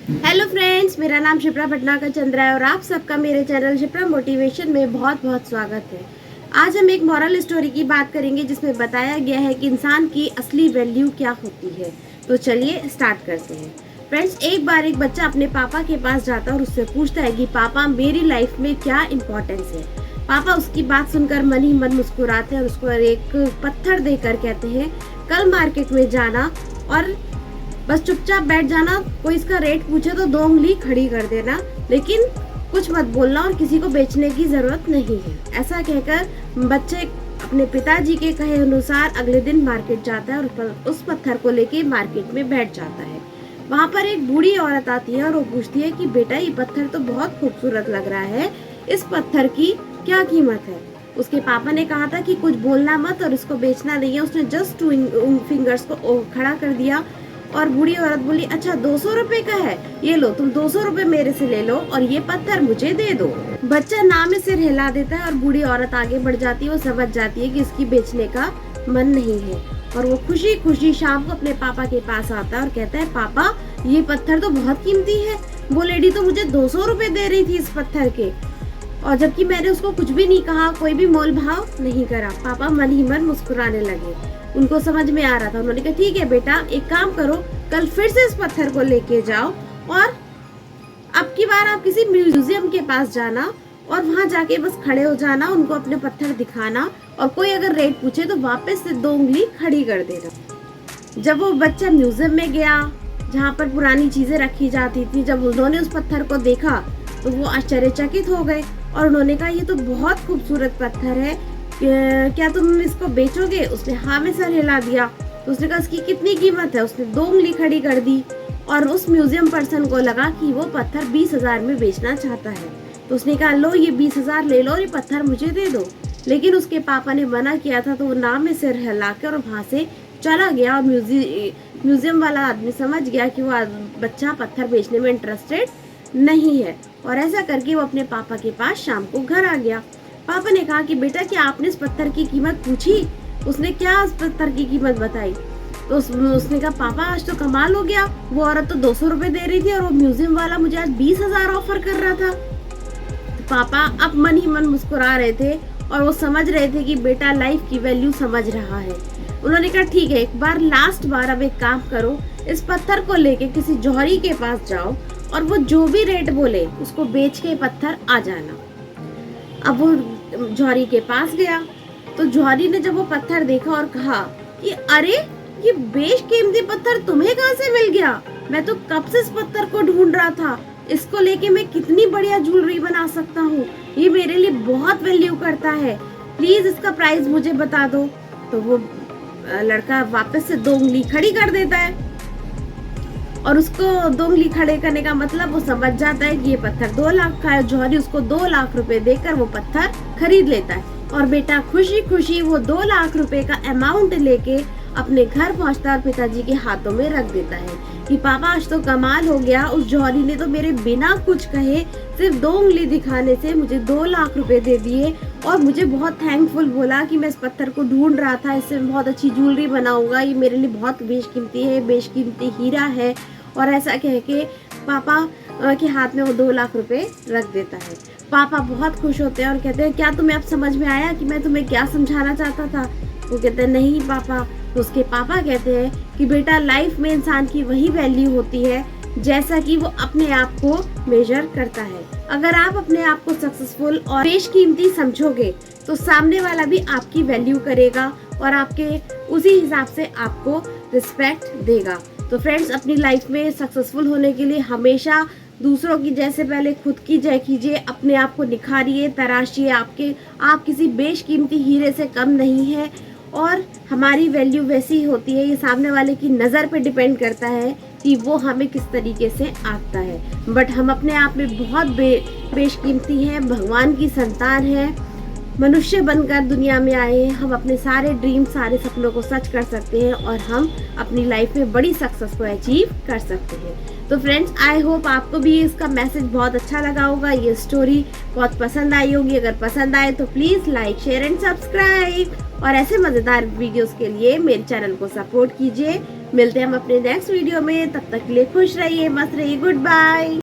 Hello friends, मेरा नाम शिप्रा भटनागर चंद्रा है और आप सबका मेरे चैनल शिप्रा मोटिवेशन में बहुत बहुत स्वागत है। आज हम एक मॉरल स्टोरी की बात करेंगे जिसमें बताया गया है कि इंसान की असली वैल्यू क्या होती है। तो चलिए स्टार्ट करते हैं। फ्रेंड्स, एक बार एक बच्चा अपने पापा के पास जाता है और उससे पूछता है कि पापा, मेरी लाइफ में क्या इम्पोर्टेंस है। पापा उसकी बात सुनकर मन ही मन मुस्कुराते हैं और उसको एक पत्थर देकर कहते हैं, कल मार्केट में जाना और बस चुपचाप बैठ जाना, कोई इसका रेट पूछे तो 2 उंगली खड़ी कर देना, लेकिन कुछ मत बोलना और किसी को बेचने की जरूरत नहीं है। ऐसा कहकर बच्चे अपने पिताजी के कहे अनुसार अगले दिन मार्केट जाता है और उस पत्थर को लेके मार्केट में बैठ जाता है। वहाँ पर एक बूढ़ी औरत आती है और वो पूछती है कि बेटा, ये पत्थर तो बहुत खूबसूरत लग रहा है, इस पत्थर की क्या कीमत है। उसके पापा ने कहा था कि कुछ बोलना मत और इसको बेचना नहीं है। उसने जस्ट 2 फिंगर्स को खड़ा कर दिया और बूढ़ी औरत बोली, अच्छा 200 रुपए का है, ये लो, तुम 200 रुपए मेरे से ले लो और ये पत्थर मुझे दे दो। बच्चा ना में सिर हिला देता है और बूढ़ी औरत आगे बढ़ जाती है। वो समझ जाती है कि इसकी बेचने का मन नहीं है और वो खुशी खुशी शाम को अपने पापा के पास आता है और कहता है, पापा ये पत्थर तो बहुत कीमती है, वो लेडी तो मुझे 200 रुपए दे रही थी इस पत्थर के, और जबकि मैंने उसको कुछ भी नहीं कहा, कोई भी मोल भाव नहीं करा। पापा मन ही मन मुस्कुराने लगे। उनको समझ में आ रहा था। उन्होंने कहा, ठीक है बेटा, एक काम करो, कल फिर से इस पत्थर को लेके जाओ और अब की बार आप किसी म्यूजियम के पास जाना और वहां जाके बस खड़े हो जाना, उनको अपने पत्थर दिखाना और कोई अगर रेट पूछे तो वापस से 2 उंगली खड़ी कर देना। जब वो बच्चा म्यूजियम में गया जहाँ पर पुरानी चीजें रखी जाती थी, जब उन्होंने उस पत्थर को देखा तो वो आश्चर्यचकित हो गए और उन्होंने कहा, ये तो बहुत खूबसूरत पत्थर है, क्या तुम इसको बेचोगे। उसने हाँ में सर हिला दिया। तो उसने कहा, इसकी कितनी कीमत है। उसने 2 उंगली खड़ी कर दी और उस म्यूजियम पर्सन को लगा कि वो पत्थर 20,000 में बेचना चाहता है। तो उसने कहा, लो ये 20,000 ले लो और ये पत्थर मुझे दे दो। लेकिन उसके पापा ने मना किया था तो वो ना में सिर हिला कर और वहाँ से चला गया और म्यूजियम वाला आदमी समझ गया कि वो बच्चा पत्थर बेचने में इंटरेस्टेड नहीं है और ऐसा करके वो अपने पापा के पास शाम को घर आ गया। पापा ने कहा कि बेटा, क्या आपने इस पत्थर की कीमत पूछी। उसने क्या उस पत्थर की कीमत बताई। तो उसने कहा, पापा आज तो कमाल हो गया, वो औरत तो 200 रुपए दे रही थी और वो म्यूजियम वाला मुझे आज 20,000 ऑफर कर रहा था। तो पापा अब मन ही मन मुस्कुरा रहे थे और वो समझ रहे थे कि बेटा लाइफ की वैल्यू समझ रहा है। उन्होंने कहा, ठीक है, एक बार लास्ट बार अब एक काम करो, इस पत्थर को लेके किसी जौहरी के पास जाओ और वो जो भी रेट बोले उसको बेच के पत्थर आ जाना। अब वो जौहरी के पास गया तो जौहरी ने जब वो पत्थर देखा और कहा कि अरे, ये बेशकीमती पत्थर तुम्हें कहाँ से मिल गया, मैं तो कब से इस पत्थर को ढूंढ रहा था, इसको लेके मैं कितनी बढ़िया ज्वेलरी बना सकता हूँ, ये मेरे लिए बहुत वैल्यू करता है, प्लीज इसका प्राइस मुझे बता दो। तो वो लड़का वापस से 2 उंगली खड़ी कर देता है और उसको 2 उंगली खड़े करने का मतलब वो समझ जाता है कि ये पत्थर 2 लाख का है। जौहरी उसको 2 लाख रुपए देकर वो पत्थर खरीद लेता है और बेटा खुशी खुशी वो 2 लाख रुपए का अमाउंट लेके अपने घर पहुंचता है और पिताजी के हाथों में रख देता है कि पापा आज तो कमाल हो गया, उस जौहरी ने तो मेरे बिना कुछ कहे सिर्फ 2 उंगली दिखाने से मुझे 2 लाख रुपए दे दिए और मुझे बहुत थैंकफुल बोला कि मैं इस पत्थर को ढूंढ रहा था, इससे मैं बहुत अच्छी ज्वेलरी बनाऊंगा, ये मेरे लिए बहुत बेशकीमती है, बेशकीमती हीरा है। और ऐसा कह के पापा के हाथ में वो 2 लाख रुपए रख देता है। पापा बहुत खुश होते हैं और कहते हैं, क्या तुम्हें अब समझ में आया कि मैं तुम्हें क्या समझाना चाहता था। वो कहते हैं, नहीं पापा। तो उसके पापा कहते हैं कि बेटा, लाइफ में इंसान की वही वैल्यू होती है जैसा कि वो अपने आप को मेजर करता है। अगर आप अपने आप को सक्सेसफुल और बेशकीमती समझोगे तो सामने वाला भी आपकी वैल्यू करेगा और आपके उसी हिसाब से आपको रिस्पेक्ट देगा। तो फ्रेंड्स, अपनी लाइफ में सक्सेसफुल होने के लिए हमेशा दूसरों की जैसे पहले खुद की जय कीजिए, अपने आप को निखारिए, तराशिए। आप किसी बेशकीमती हीरे से कम नहीं है और हमारी वैल्यू वैसी ही होती है। ये सामने वाले की नज़र पे डिपेंड करता है कि वो हमें किस तरीके से आंकता है। बट हम अपने आप में बहुत बेशकीमती हैं, भगवान की संतान हैं, मनुष्य बनकर दुनिया में आए हैं। हम अपने सारे ड्रीम, सारे सपनों को सच कर सकते हैं और हम अपनी लाइफ में बड़ी सक्सेस को अचीव कर सकते हैं। तो फ्रेंड्स, आई होप आपको भी इसका मैसेज बहुत अच्छा लगा होगा, ये स्टोरी बहुत पसंद आई होगी। अगर पसंद आए तो please like, share and subscribe और ऐसे मज़ेदार वीडियोस के लिए मेरे चैनल को सपोर्ट कीजिए। मिलते हैं हम अपने नेक्स्ट वीडियो में, तब तक के लिए खुश रहिए, मस्त रहिए, गुड बाय।